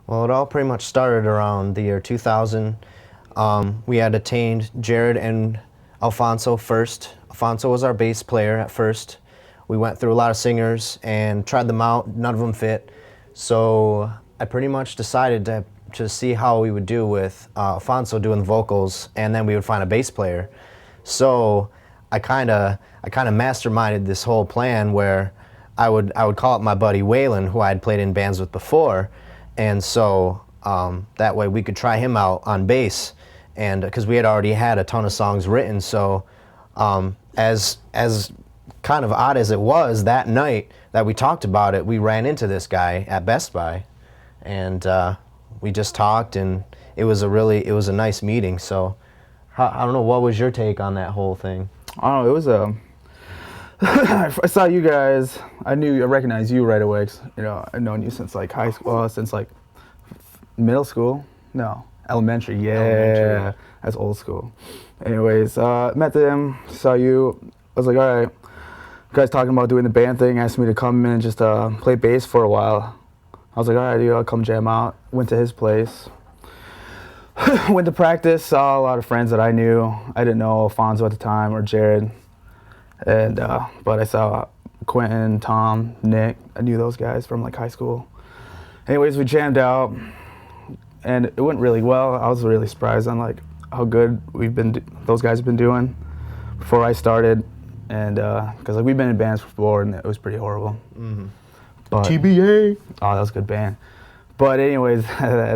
Well, it all pretty much started around the year 2000. We had attained Jared and Alfonso first. Alfonso was our bass player at first. We went through a lot of singers and tried them out. None of them fit. So I pretty much decided to see how we would do with Alfonso doing the vocals, and then we would find a bass player. So I kind of masterminded this whole plan where I would call up my buddy Waylon, who I had played in bands with before, and so that way we could try him out on bass, and because we had already had a ton of songs written. So as kind of odd as it was, that night that we talked about it, we ran into this guy at Best Buy, and we just talked, and it was a nice meeting. So I don't know, what was your take on that whole thing? I don't know, it was I saw you guys. I recognized you right away. 'Cause, I've known you since like high school, since like middle school. No, elementary. Yeah, elementary. That's old school. Anyways, met them. Saw you. I was like, all right. You guys talking about doing the band thing? Asked me to come in and just play bass for a while. I was like, all right, dude, I'll come jam out. Went to his place. Went to practice. Saw a lot of friends that I knew. I didn't know Alfonso at the time or Jared. And but I saw Quentin, Tom, Nick. I knew those guys from like high school. Anyways, we jammed out, and it went really well. I was really surprised on like how good those guys have been doing before I started, and because like we've been in bands before, and it was pretty horrible. Mm-hmm. But, TBA. Oh, that was a good band. But anyways, I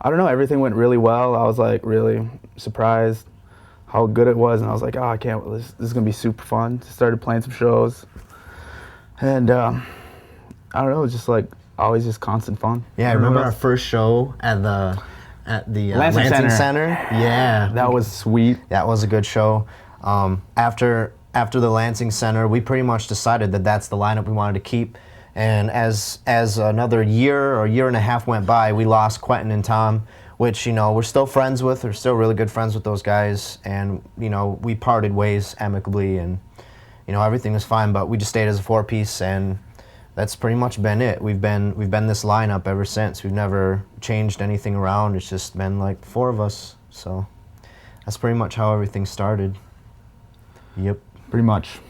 don't know. Everything went really well. I was like really surprised how good it was, and I was like, oh, I can't, this is gonna be super fun. Started playing some shows, and I don't know, it was just like always just constant fun. Yeah, I remember our first show at the Lansing Center. Yeah, that was sweet. That was a good show. After the Lansing Center, we pretty much decided that that's the lineup we wanted to keep. And as another year or year and a half went by, we lost Quentin and Tom, which, we're still friends with. We're still really good friends with those guys. And, we parted ways amicably, and, everything was fine. But we just stayed as a four-piece, and that's pretty much been it. We've been this lineup ever since. We've never changed anything around. It's just been like the four of us. So that's pretty much how everything started. Yep. Pretty much.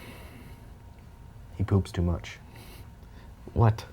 He poops too much. What?